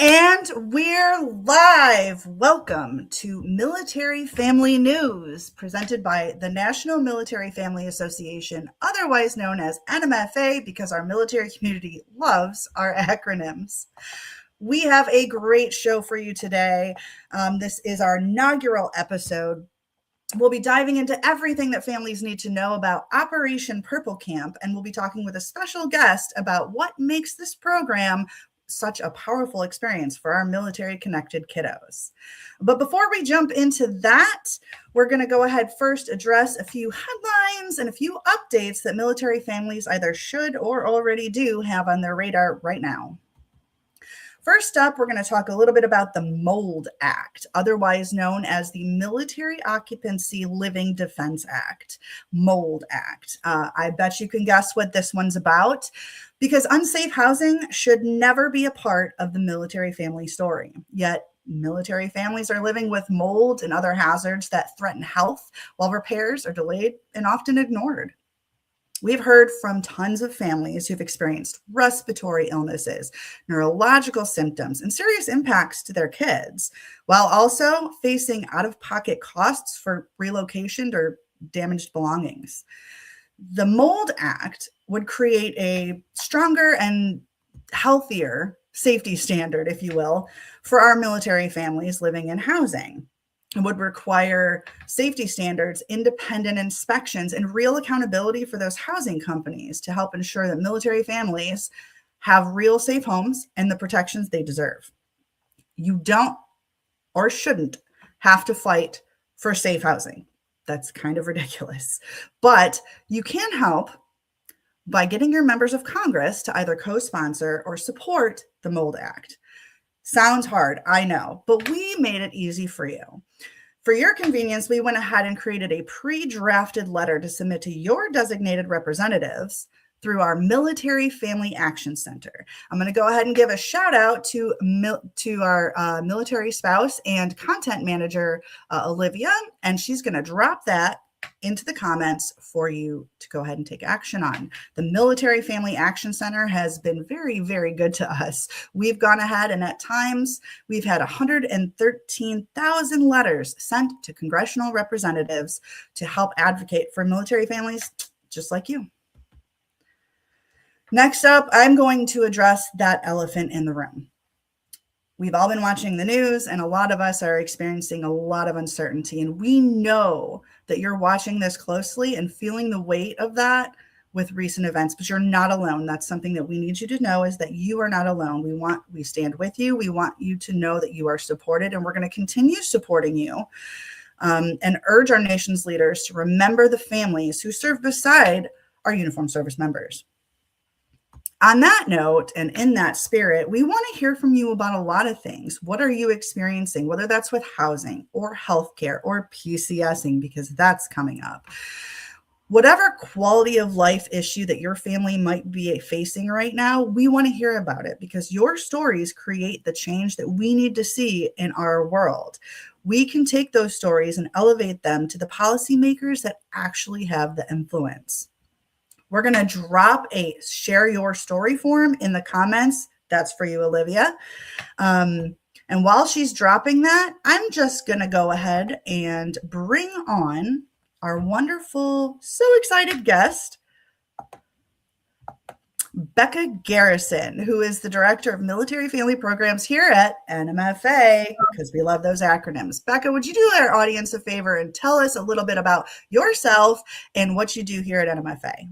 And we're live. Welcome to Military Family News, presented by the National Military Family Association, otherwise known as NMFA, because our military community loves our acronyms. We have a great show for you today. This is our inaugural episode. We'll be diving into everything that families need to know about Operation Purple Camp, and we'll be talking with a special guest about what makes this program such a powerful experience for our military connected kiddos. But before we jump into that, we're going to go ahead first address a few headlines and a few updates that military families either should or already do have on their radar right now. First up, we're going to talk a little bit about the MOLD Act, otherwise known as the Military Occupancy Living Defense Act, MOLD Act. I bet you can guess what this one's about, because unsafe housing should never be a part of the military family story. Yet military families are living with mold and other hazards that threaten health, while repairs are delayed and often ignored. We've heard from tons of families who've experienced respiratory illnesses, neurological symptoms, and serious impacts to their kids, while also facing out-of-pocket costs for relocation or damaged belongings. The MOLD Act would create a stronger and healthier safety standard, if you will, for our military families living in housing. It would require safety standards, independent inspections, and real accountability for those housing companies to help ensure that military families have real safe homes and the protections they deserve. You don't or shouldn't have to fight for safe housing. That's kind of ridiculous. But you can help by getting your members of Congress to either co-sponsor or support the MOLD Act. Sounds hard, I know, but we made it easy for you. For your convenience, we went ahead and created a pre-drafted letter to submit to your designated representatives through our Military Family Action Center. I'm going to go ahead and give a shout out to our military spouse and content manager, Olivia, and she's going to drop that into the comments for you to go ahead and take action on. The Military Family Action Center has been very, very good to us. We've gone ahead and at times we've had 113,000 letters sent to congressional representatives to help advocate for military families just like you. Next up, I'm going to address that elephant in the room. We've all been watching the news, and a lot of us are experiencing a lot of uncertainty. And we know that you're watching this closely and feeling the weight of that with recent events, but you're not alone. That's something that we need you to know, is that you are not alone. We stand with you. We want you to know that you are supported, and we're going to continue supporting you and urge our nation's leaders to remember the families who serve beside our uniformed service members. On that note, and in that spirit, we want to hear from you about a lot of things. What are you experiencing, whether that's with housing or healthcare or PCSing, because that's coming up. Whatever quality of life issue that your family might be facing right now, we want to hear about it, because your stories create the change that we need to see in our world. We can take those stories and elevate them to the policymakers that actually have the influence. We're going to drop a share your story form in the comments. That's for you, Olivia. And while she's dropping that, I'm just going to go ahead and bring on our wonderful, so excited guest, Becca Garrison, who is the Director of Military Family Programs here at NMFA, because we love those acronyms. Becca, would you do our audience a favor and tell us a little bit about yourself and what you do here at NMFA?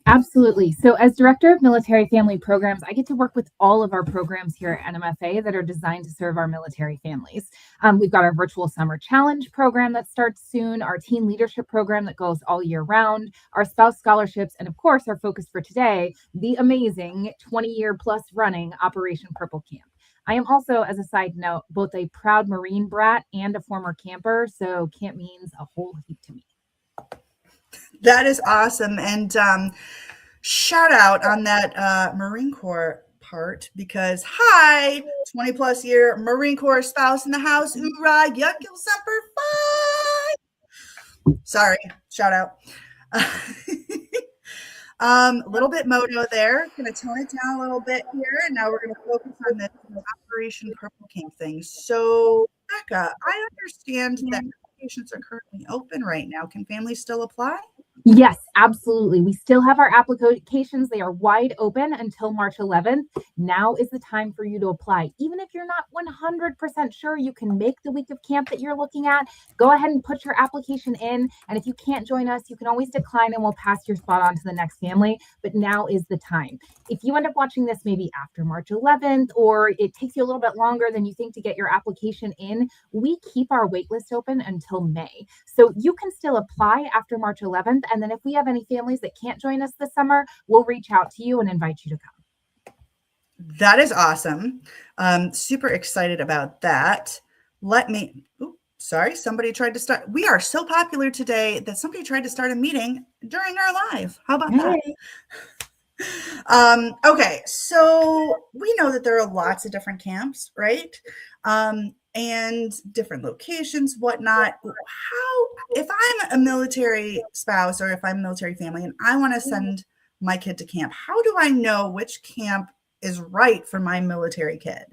Absolutely. So as Director of Military Family Programs, I get to work with all of our programs here at NMFA that are designed to serve our military families. We've got our Virtual Summer Challenge program that starts soon, our Teen Leadership program that goes all year round, our spouse scholarships, and of course, our focus for today, the amazing 20-year plus running Operation Purple Camp. I am also, as a side note, both a proud Marine brat and a former camper, so camp means a whole heap to me. That is awesome. And shout out on that Marine Corps part, because 20 plus year Marine Corps spouse in the house. Hoorah, yuck, semper fi. Sorry, shout out. A little bit moto there. Going to tone it down a little bit here. And now we're going to focus on this Operation Purple Camp thing. So, Becca, I understand that applications are currently open right now. Can families still apply? Yes, absolutely. We still have our applications. They are wide open until March 11th. Now is the time for you to apply. Even if you're not 100% sure you can make the week of camp that you're looking at, go ahead and put your application in. And if you can't join us, you can always decline and we'll pass your spot on to the next family. But now is the time. If you end up watching this maybe after March 11th, or it takes you a little bit longer than you think to get your application in, we keep our waitlist open until May. So you can still apply after March 11th. And then if we have any families that can't join us this summer, we'll reach out to you and invite you to come. That is awesome. Super excited about that. Sorry, somebody tried to start. We are so popular today that somebody tried to start a meeting during our live. How about that? Okay, so we know that there are lots of different camps, right? And different locations, whatnot. If I'm a military spouse or if I'm a military family and I want to send my kid to camp, how do I know which camp is right for my military kid?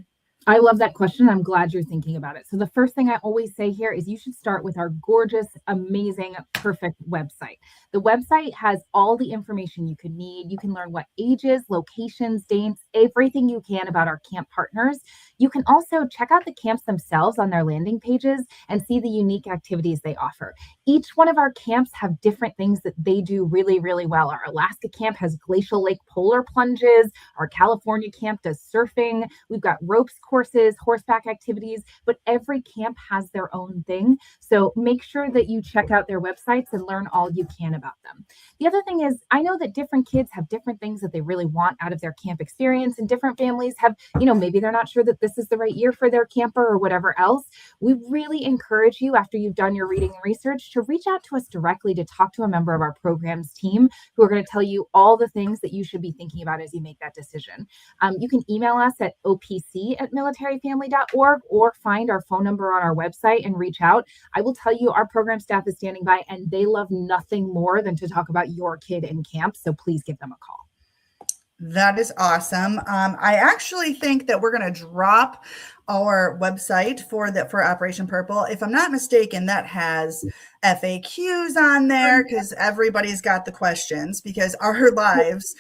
I love that question. I'm glad you're thinking about it. So the first thing I always say here is you should start with our gorgeous, amazing, perfect website. The website has all the information you could need. You can learn what ages, locations, dates, everything you can about our camp partners. You can also check out the camps themselves on their landing pages and see the unique activities they offer. Each one of our camps have different things that they do really, really well. Our Alaska camp has glacial lake polar plunges. Our California camp does surfing. We've got ropes courses, horseback activities, but every camp has their own thing. So make sure that you check out their websites and learn all you can about them. The other thing is, I know that different kids have different things that they really want out of their camp experience, and different families have, maybe they're not sure that this is the right year for their camper or whatever else. We really encourage you, after you've done your reading and research, to reach out to us directly to talk to a member of our programs team who are going to tell you all the things that you should be thinking about as you make that decision. You can email us at opc@militaryfamily.org or find our phone number on our website and reach out. I will tell you, our program staff is standing by and they love nothing more than to talk about your kid in camp. So please give them a call. That is awesome. I actually think that we're going to drop our website for Operation Purple. If I'm not mistaken, that has FAQs on there because everybody's got the questions, because our lives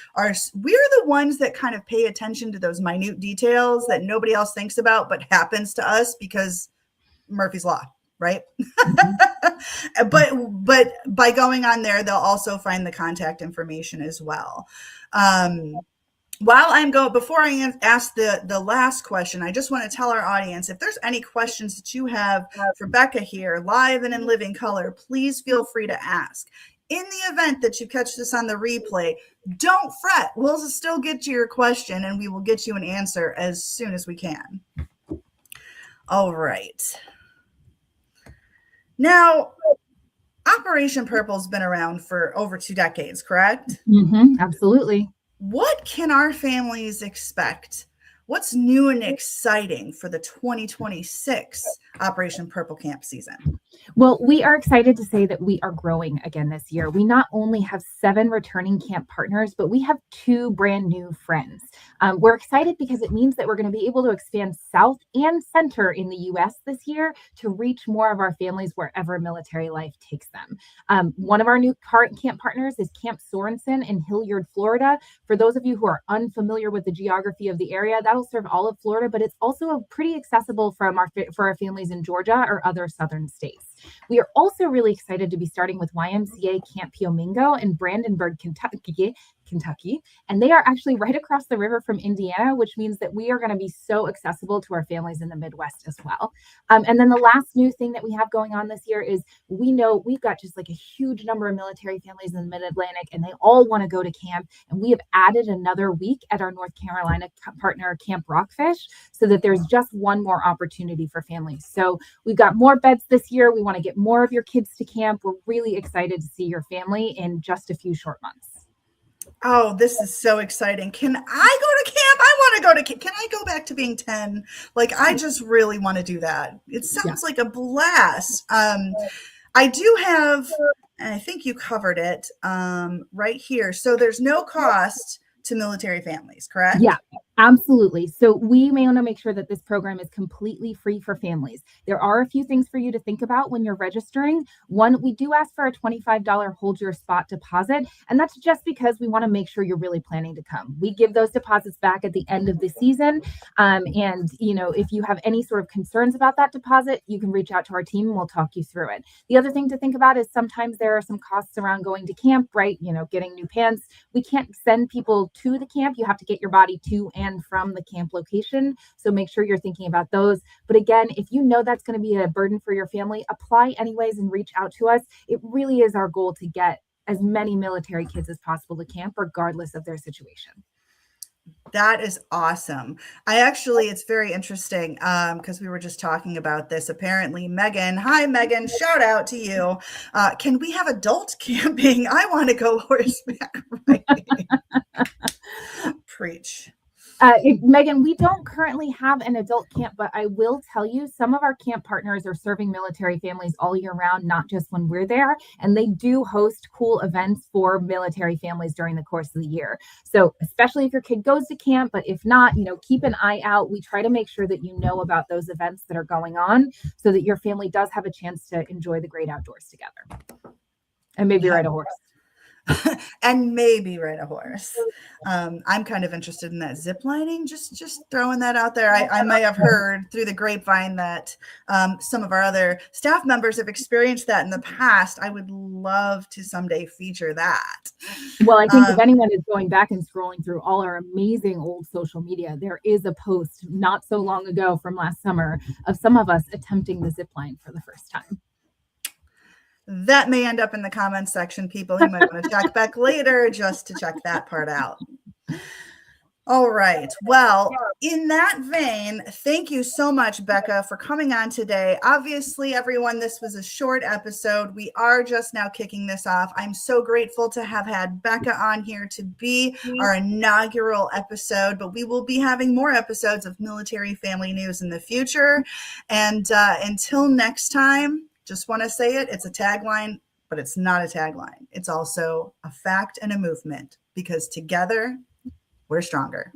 we're the ones that kind of pay attention to those minute details that nobody else thinks about, but happens to us because Murphy's Law. Right. But by going on there, they'll also find the contact information as well. Before I ask the last question, I just want to tell our audience, if there's any questions that you have for Becca here, live and in living color, please feel free to ask. In the event that you catch this on the replay, don't fret. We'll still get to your question and we will get you an answer as soon as we can. All right. Now, Operation Purple's been around for over 2 decades, correct? Absolutely. What can our families expect? What's new and exciting for the 2026 Operation Purple Camp season? Well, we are excited to say that we are growing again this year. We not only have 7 returning camp partners, but we have 2 brand new friends. We're excited because it means that we're going to be able to expand south and center in the U.S. this year to reach more of our families wherever military life takes them. One of our new current camp partners is Camp Sorensen in Hilliard, Florida. For those of you who are unfamiliar with the geography of the area, that'll serve all of Florida, but it's also pretty accessible for our families in Georgia or other southern states. We are also really excited to be starting with YMCA Camp Piomingo in Brandenburg, Kentucky, and they are actually right across the river from Indiana, which means that we are going to be so accessible to our families in the Midwest as well. And then the last new thing that we have going on this year is we know we've got just like a huge number of military families in the Mid-Atlantic, and they all want to go to camp. And we have added another week at our North Carolina partner, Camp Rockfish, so that there's just one more opportunity for families. So we've got more beds this year. We want to get more of your kids to camp. We're really excited to see your family in just a few short months. Oh, this is so exciting. Can I go to camp? I want to go to camp. Can I go back to being 10? I just really want to do that. It sounds like a blast. I do have And I think you covered it right here. So there's no cost to military families, Yeah, correct? absolutely. So we may want to make sure that this program is completely free for families. There are a few things for you to think about when you're registering. One, we do ask for a $25 hold your spot deposit, and that's just because we want to make sure you're really planning to come. We give those deposits back at the end of the season. And if you have any sort of concerns about that deposit, you can reach out to our team and we'll talk you through it. The other thing to think about is sometimes there are some costs around going to camp, right? Getting new pants. We can't send people to the camp. You have to get your body to and from the camp location. So make sure you're thinking about those. But again, if you know that's going to be a burden for your family, apply anyways and reach out to us. It really is our goal to get as many military kids as possible to camp, regardless of their situation. That is awesome. It's very interesting because we were just talking about this. Apparently, Megan, hi, Megan, shout out to you. Can we have adult camping? I want to go horseback riding. Preach. Megan, we don't currently have an adult camp, but I will tell you some of our camp partners are serving military families all year round, not just when we're there. And they do host cool events for military families during the course of the year. So, especially if your kid goes to camp, but if not, keep an eye out. We try to make sure that you know about those events that are going on so that your family does have a chance to enjoy the great outdoors together and maybe ride a horse. And maybe ride a horse. I'm kind of interested in that zip lining. Just throwing that out there. I may have heard through the grapevine that some of our other staff members have experienced that in the past. I would love to someday feature that. Well, I think if anyone is going back and scrolling through all our amazing old social media, there is a post not so long ago from last summer of some of us attempting the zip line for the first time. That may end up in the comments section, people. You might want to check back later just to check that part out. All right. Well, in that vein, thank you so much, Becca, for coming on today. Obviously, everyone, this was a short episode. We are just now kicking this off. I'm so grateful to have had Becca on here to be our inaugural episode, but we will be having more episodes of Military Family News in the future. And until next time, just want to say it's a tagline, but it's not a tagline. It's also a fact and a movement because together we're stronger.